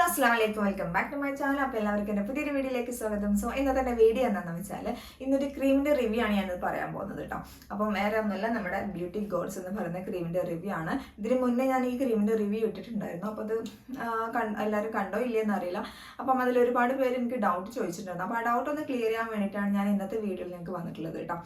അസ്സലാമലൈക്കും, welcome back to my channel. അപ്പോൾ എല്ലാവർക്കും എൻ്റെ പുതിയൊരു വീഡിയോയിലേക്ക് സ്വാഗതം. സോ ഇന്നത്തെ വീഡിയോ എന്താണെന്ന് വെച്ചാൽ ഇന്നൊരു ക്രീമിൻ്റെ റിവ്യൂ ആണ് ഞാനത് പറയാൻ പോകുന്നത് കേട്ടോ. അപ്പം വേറെ ഒന്നുമല്ല, നമ്മുടെ ബ്യൂട്ടി ഗോഡ്സ് എന്ന് പറയുന്ന ക്രീമിൻ്റെ റിവ്യൂ ആണ്. ഇതിന് മുന്നേ ഞാൻ ഈ ക്രീമിൻ്റെ റിവ്യൂ ഇട്ടിട്ടുണ്ടായിരുന്നു. അപ്പോൾ അത് എല്ലാവരും കണ്ടോ ഇല്ലയെന്ന് അറിയില്ല. അപ്പം അതിൽ ഒരുപാട് പേര് എനിക്ക് ഡൗട്ട് ചോദിച്ചിട്ടുണ്ടായിരുന്നു. അപ്പോൾ ആ ഡൗട്ട് ഒന്ന് ക്ലിയർ ചെയ്യാൻ വേണ്ടിയിട്ടാണ് ഞാൻ ഇന്നത്തെ വീഡിയോയിൽ നിങ്ങൾക്ക് വന്നിട്ടുള്ളത് കേട്ടോ.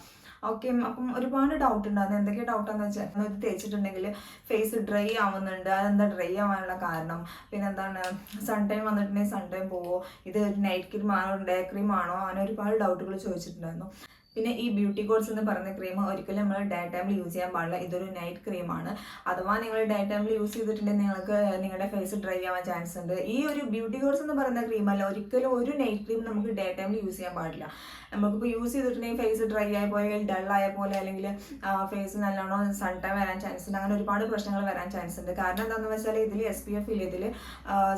ഓക്കെ, അപ്പം ഒരുപാട് ഡൗട്ട് ഉണ്ടായിരുന്നു. എന്തൊക്കെ ഡൗട്ടാന്ന് വെച്ചാൽ ഇത് തേച്ചിട്ടുണ്ടെങ്കിൽ ഫേസ് ഡ്രൈ ആവുന്നുണ്ട്, അതെന്താ ഡ്രൈ ആവാനുള്ള കാരണം, പിന്നെ എന്താണ് സൺ ടൈം വന്നിട്ടുണ്ടെങ്കിൽ സൺ ടൈം പോവോ, ഇത് നൈറ്റ് ക്രീം ആണോ ഡേ ക്രീം ആണോ, അങ്ങനെ ഒരുപാട് ഡൗട്ടുകൾ ചോദിച്ചിട്ടുണ്ടായിരുന്നു. പിന്നെ ഈ ബ്യൂട്ടി ഗോഡ്സ് എന്ന് പറയുന്ന ക്രീം ഒരിക്കലും നമ്മൾ ഡേ ടൈമിൽ യൂസ് ചെയ്യാൻ പാടില്ല. ഇതൊരു നൈറ്റ് ക്രീമാണ്. അഥവാ നിങ്ങൾ ഡേ ടൈമിൽ യൂസ് ചെയ്തിട്ടുണ്ടെങ്കിൽ നിങ്ങൾക്ക് നിങ്ങളുടെ ഫേസ് ഡ്രൈ ആവാൻ ചാൻസ് ഉണ്ട്. ഈ ഒരു ബ്യൂട്ടി ഗോഡ്സ് എന്ന് പറയുന്ന ക്രീമല്ല, ഒരിക്കലും ഒരു നൈറ്റ് ക്രീം നമുക്ക് ഡേ ടൈമിൽ യൂസ് ചെയ്യാൻ പാടില്ല. നമുക്കിപ്പോൾ യൂസ് ചെയ്തിട്ടുണ്ടെങ്കിൽ ഫേസ് ഡ്രൈ ആയ പോലെ, ഡൾ ആയ പോലെ, അല്ലെങ്കിൽ ഫേസ് നല്ലോണം സൺ ടൈം വരാൻ ചാൻസ് ഉണ്ട്. അങ്ങനെ ഒരുപാട് പ്രശ്നങ്ങൾ വരാൻ ചാൻസ് ഉണ്ട്. കാരണം എന്താണെന്ന് വെച്ചാൽ ഇതിൽ SPF ഇല്ല, ഇതിൽ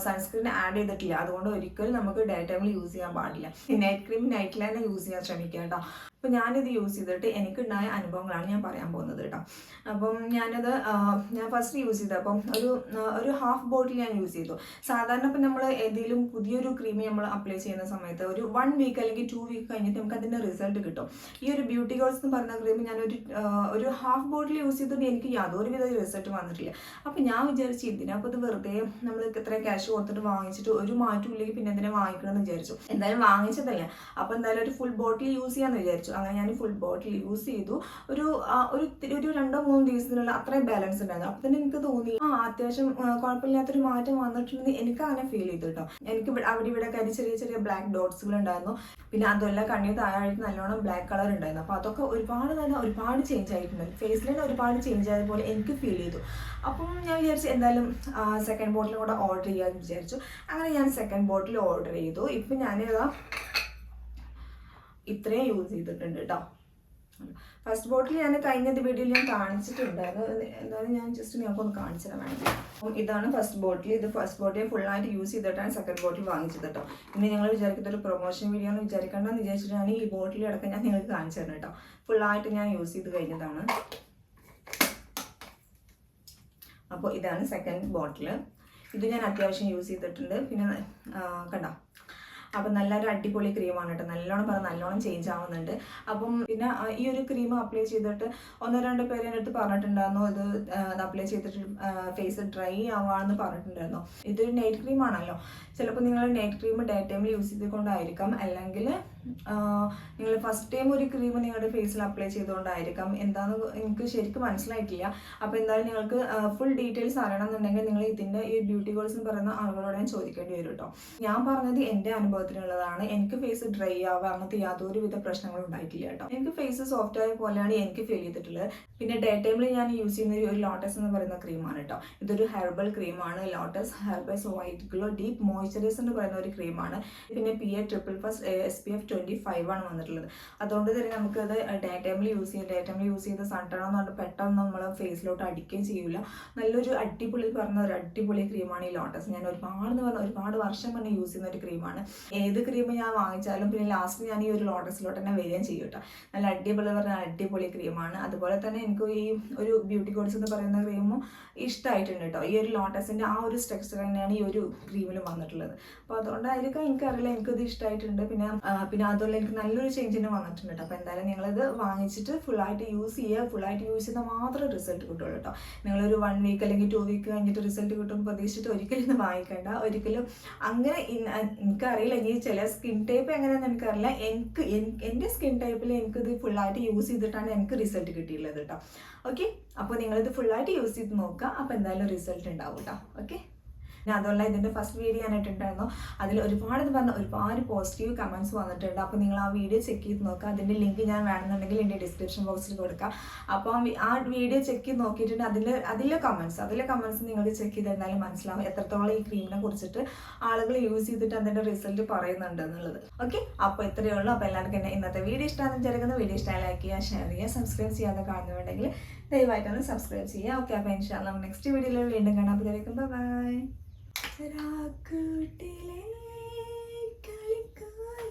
സൺസ്ക്രീൻ ആഡ് ചെയ്തിട്ടില്ല. അതുകൊണ്ട് ഒരിക്കലും നമുക്ക് ഡേ ടൈമിൽ യൂസ് ചെയ്യാൻ പാടില്ല. നൈറ്റ് ക്രീം നൈറ്റിൽ തന്നെ യൂസ് ചെയ്യാൻ ശ്രമിക്കുക കേട്ടോ. അപ്പോൾ ഞാനിത് യൂസ് ചെയ്തിട്ട് എനിക്കുണ്ടായ അനുഭവങ്ങളാണ് ഞാൻ പറയാൻ പോകുന്നത് കേട്ടോ. അപ്പം ഞാൻ ഫസ്റ്റ് യൂസ് ചെയ്തത് അപ്പം ഒരു ഹാഫ് ബോട്ടിൽ ഞാൻ യൂസ് ചെയ്തു. സാധാരണ ഇപ്പം നമ്മൾ ഏതെങ്കിലും പുതിയൊരു ക്രീം നമ്മൾ അപ്ലൈ ചെയ്യുന്ന സമയത്ത് ഒരു 1 വീക്ക് അല്ലെങ്കിൽ 2 വീക്ക് കഴിഞ്ഞിട്ട് നമുക്ക് അതിൻ്റെ റിസൾട്ട് കിട്ടും. ഈ ഒരു ബ്യൂട്ടി ഗോഡ്സ് എന്ന് പറയുന്ന ക്രീം ഞാൻ ഒരു ഹാഫ് ബോട്ടിൽ യൂസ് ചെയ്തിട്ട് എനിക്ക് യാതൊരുവിധ റിസൾട്ട് വന്നിട്ടില്ല. അപ്പം ഞാൻ വിചാരിച്ചു ഇതിനെ അപ്പോൾ ഇത് വെറുതെ നമ്മൾ ഇത്രയും ക്യാഷ് കൊടുത്തിട്ട് വാങ്ങിച്ചിട്ട് ഒരു മാറ്റം ഇല്ലെങ്കിൽ പിന്നെ എന്തിനെ വാങ്ങിക്കണമെന്ന് വിചാരിച്ചു. എന്തായാലും വാങ്ങിച്ചതല്ലേ, അപ്പോൾ എന്തായാലും ഒരു ഫുൾ ബോട്ടിൽ യൂസ് ചെയ്യാമെന്ന് വിചാരിച്ചു. അങ്ങനെ ഞാൻ ഫുൾ ബോട്ടിൽ യൂസ് ചെയ്തു. ഒരു 2-3 ദിവസത്തിനുള്ള അത്രയും ബാലൻസ് ഉണ്ടായിരുന്നു. അപ്പം തന്നെ എനിക്ക് തോന്നി അത്യാവശ്യം കുഴപ്പമില്ലാത്തൊരു മാറ്റം വന്നിട്ടുണ്ടെന്ന് എനിക്ക് അങ്ങനെ ഫീൽ ചെയ്തു കേട്ടോ. എനിക്ക് അവിടെ ഇവിടെ ചെറിയ ചെറിയ ബ്ലാക്ക് ഡോട്ട്സുകൾ ഉണ്ടായിരുന്നു. പിന്നെ അതുമല്ല കണ്ണിന് താഴായിട്ട് നല്ലോണം ബ്ലാക്ക് കളർ ഉണ്ടായിരുന്നു. അപ്പോൾ അതൊക്കെ ഒരുപാട് ചേഞ്ച് ആയിട്ടുണ്ട്. ഫേസിൽ തന്നെ ഒരുപാട് ചേഞ്ച് ആയ പോലെ എനിക്ക് ഫീൽ ചെയ്തു. അപ്പം ഞാൻ വിചാരിച്ചു എന്തായാലും സെക്കൻഡ് ബോട്ടിലും കൂടെ ഓർഡർ ചെയ്യാമെന്ന് വിചാരിച്ചു. അങ്ങനെ ഞാൻ സെക്കൻഡ് ബോട്ടിൽ ഓർഡർ ചെയ്തു. ഇപ്പം ഞാനിതാ ഇത്രയും യൂസ് ചെയ്തിട്ടുണ്ട് കേട്ടോ. ഫസ്റ്റ് ബോട്ടിൽ ഞാൻ കഴിഞ്ഞ വീഡിയോയിൽ ഞാൻ കാണിച്ചിട്ടുണ്ടായിരുന്നു. എന്തായാലും ഞാൻ ജസ്റ്റ് നിങ്ങൾക്കൊന്ന് കാണിച്ചു തരാൻ വേണ്ടി. അപ്പം ഇതാണ് ഫസ്റ്റ് ബോട്ടിൽ. ഇത് ഫസ്റ്റ് ബോട്ടിൽ ഫുള്ളായിട്ട് യൂസ് ചെയ്തിട്ടാണ് സെക്കൻഡ് ബോട്ടിൽ വാങ്ങിച്ചത് കേട്ടോ. ഇനി നിങ്ങൾ വിചാരിക്കുന്ന ഒരു പ്രൊമോഷൻ വീഡിയോ എന്ന് വിചാരിക്കേണ്ടെന്ന് വിചാരിച്ചിട്ടാണ് ഈ ബോട്ടിൽ അടക്കം ഞാൻ നിങ്ങൾക്ക് കാണിച്ചു തരണം കേട്ടോ. ഫുള്ളായിട്ട് ഞാൻ യൂസ് ചെയ്ത് കഴിഞ്ഞതാണ്. അപ്പോൾ ഇതാണ് സെക്കൻഡ് ബോട്ടിൽ. ഇത് ഞാൻ അത്യാവശ്യം യൂസ് ചെയ്തിട്ടുണ്ട്. പിന്നെ കണ്ടോ, അപ്പം നല്ലൊരു അടിപൊളി ക്രീമാണ് കേട്ടോ. നല്ലോണം ചേഞ്ച് ആവുന്നുണ്ട്. അപ്പം പിന്നെ ഈ ഒരു ക്രീം അപ്ലൈ ചെയ്തിട്ട് 1-2 പേര് എൻ്റെ അടുത്ത് പറഞ്ഞിട്ടുണ്ടായിരുന്നു ഇത് അപ്ലൈ ചെയ്തിട്ട് ഫേസ് ഡ്രൈ ആവാമെന്ന് പറഞ്ഞിട്ടുണ്ടായിരുന്നു. ഇതൊരു നൈറ്റ് ക്രീം ആണല്ലോ. ചിലപ്പോൾ നിങ്ങൾ നൈറ്റ് ക്രീം ഡേ ടൈമിൽ യൂസ് ചെയ്തുകൊണ്ടായിരിക്കാം, അല്ലെങ്കിൽ നിങ്ങൾ ഫസ്റ്റ് ടൈം ഒരു ക്രീം നിങ്ങളുടെ ഫേസിൽ അപ്ലൈ ചെയ്തുകൊണ്ടായിരിക്കാം. എന്താണെന്ന് എനിക്ക് ശരിക്കും മനസ്സിലായിട്ടില്ല. അപ്പോൾ എന്തായാലും നിങ്ങൾക്ക് ഫുൾ ഡീറ്റെയിൽസ് അറിയണമെന്നുണ്ടെങ്കിൽ നിങ്ങൾ ഇതിൻ്റെ ഈ ബ്യൂട്ടി ഗോൾസ് എന്ന് പറയുന്ന ആളുകളോട് ഞാൻ ചോദിക്കേണ്ടി വരും കേട്ടോ. ഞാൻ പറഞ്ഞത് എൻ്റെ അനുഭവത്തിനുള്ളതാണ്. എനിക്ക് ഫേസ് ഡ്രൈ ആവുക അങ്ങനത്തെ യാതൊരുവിധ പ്രശ്നങ്ങളും ഉണ്ടായിട്ടില്ല കേട്ടോ. എനിക്ക് ഫേസ് സോഫ്റ്റ് ആയ പോലെയാണ് എനിക്ക് ഫീൽ ചെയ്തിട്ടുള്ളത്. പിന്നെ ഡേ ടൈമിൽ ഞാൻ യൂസ് ചെയ്യുന്ന ഒരു ലോട്ടസ് എന്ന് പറയുന്ന ക്രീമാണ് കേട്ടോ. ഇതൊരു ഹെർബൽ ക്രീമാണ്. Lotus herbals white glow deep moisturiser എന്ന് പറയുന്ന ഒരു ക്രീമാണ്. പിന്നെ PA++ SPF 25 ആണ് വന്നിട്ടുള്ളത്. അതുകൊണ്ട് തന്നെ നമുക്കത് ഡേ ടൈമിൽ യൂസ് ചെയ്ത് സൺടൺ എന്ന് പറഞ്ഞാൽ പെട്ടെന്ന് നമ്മൾ ഫേസിലോട്ട് അടിക്കുകയും ചെയ്യില്ല. നല്ലൊരു അടിപൊളി ക്രീമാണ് ഈ ലോട്ടസ്. ഞാൻ ഒരുപാട് വർഷം മുന്നേ യൂസ് ചെയ്യുന്ന ഒരു ക്രീമാണ്. ഏത് ക്രീം ഞാൻ വാങ്ങിച്ചാലും പിന്നെ ലാസ്റ്റ് ഞാൻ ഈ ഒരു ലോട്ടസിലോട്ട് തന്നെ വരികയും ചെയ്യും കേട്ടോ. നല്ല അടിപൊളി ക്രീമാണ്. അതുപോലെ തന്നെ എനിക്ക് ഈ ഒരു ബ്യൂട്ടി ഗോഡ്സ് എന്ന് പറയുന്ന ക്രീമും ഇഷ്ടമായിട്ടുണ്ട് കേട്ടോ. ഈ ഒരു ലോട്ടസിൻ്റെ ആ ഒരു സ്ട്രക്ചർ തന്നെയാണ് ഈ ഒരു ക്രീമിൽ വന്നിട്ടുള്ളത്. അപ്പോൾ അതുകൊണ്ടായിരിക്കും എനിക്കറിയില്ല, എനിക്കത് ഇഷ്ടമായിട്ടുണ്ട്. പിന്നെ അതുപോലെ എനിക്ക് നല്ലൊരു ചേഞ്ചിന് വന്നിട്ടുണ്ട് കേട്ടോ. അപ്പോൾ എന്തായാലും നിങ്ങളിത് വാങ്ങിച്ചിട്ട് ഫുള്ളായിട്ട് യൂസ് ചെയ്യുക. ഫുള്ളായിട്ട് യൂസ് ചെയ്താൽ മാത്രമേ റിസൾട്ട് കിട്ടുള്ളൂ കേട്ടോ. നിങ്ങളൊരു 1 വീക്ക് അല്ലെങ്കിൽ 2 വീക്ക് കഴിഞ്ഞിട്ട് റിസൾട്ട് കിട്ടും പ്രതീക്ഷിച്ചിട്ട് ഒരിക്കലും ഇത് വാങ്ങിക്കേണ്ട. ഒരിക്കലും അങ്ങനെ എനിക്കറിയില്ല, ഇനി ചില സ്കിൻ ടൈപ്പ് എങ്ങനെയാണെന്ന് എനിക്കറിയില്ല. എൻ്റെ സ്കിൻ ടൈപ്പിൽ എനിക്കിത് ഫുള്ളായിട്ട് യൂസ് ചെയ്തിട്ടാണ് എനിക്ക് റിസൾട്ട് കിട്ടിയിട്ടുള്ളത് കേട്ടോ. ഓക്കെ, അപ്പോൾ നിങ്ങളിത് ഫുള്ളായിട്ട് യൂസ് ചെയ്ത് നോക്കുക. അപ്പോൾ എന്തായാലും റിസൾട്ട് ഉണ്ടാവും കേട്ടോ. ഓക്കെ, പിന്നെ അതുപോലെ ഇതിൻ്റെ ഫസ്റ്റ് വീഡിയോ ഞാനിട്ടുണ്ടായിരുന്നു. അതിൽ ഒരുപാട് പോസിറ്റീവ് കമൻറ്റ്സ് വന്നിട്ടുണ്ട്. അപ്പോൾ നിങ്ങൾ ആ വീഡിയോ ചെക്ക് ചെയ്ത് നോക്കുക. അതിൻ്റെ ലിങ്ക് ഞാൻ വേണമെന്നുണ്ടെങ്കിൽ എൻ്റെ ഡിസ്ക്രിപ്ഷൻ ബോക്സിൽ കൊടുക്കാം. അപ്പോൾ ആ വീഡിയോ ചെക്ക് ചെയ്ത് നോക്കിയിട്ടുണ്ട്. അതിലെ കമൻറ്റ്സ് നിങ്ങൾ ചെക്ക് ചെയ്തിരുന്നാലും മനസ്സിലാവും എത്രത്തോളം ഈ ക്രീമിനെ കുറിച്ചിട്ട് ആളുകൾ യൂസ് ചെയ്തിട്ട് അതിൻ്റെ റിസൾട്ട് പറയുന്നുണ്ട് എന്നുള്ളത്. ഓക്കെ, അപ്പോൾ ഇത്രയേ ഉള്ളൂ. അപ്പോൾ എല്ലാവർക്കും എന്നെ ഇന്നത്തെ വീഡിയോ ഇഷ്ടമാണെന്ന് വിചാരിക്കുന്ന വീഡിയോ ഇഷ്ടമായി ലൈക്ക് ചെയ്യുക, ഷെയർ ചെയ്യുക, സബ്സ്ക്രൈബ് ചെയ്യാതെ കാണുന്നുണ്ടെങ്കിൽ ദയവായിട്ടൊന്ന് സബ്സ്ക്രൈബ് ചെയ്യുക. ഓക്കെ, അപ്പോൾ ഇൻഷാല്ലാ നമുക്ക് നെക്സ്റ്റ് വീഡിയോയിൽ വീണ്ടും കാണാം. അപ്പോൾ ബൈ. രാക്കൂട്ടിലെ കളിക്കായ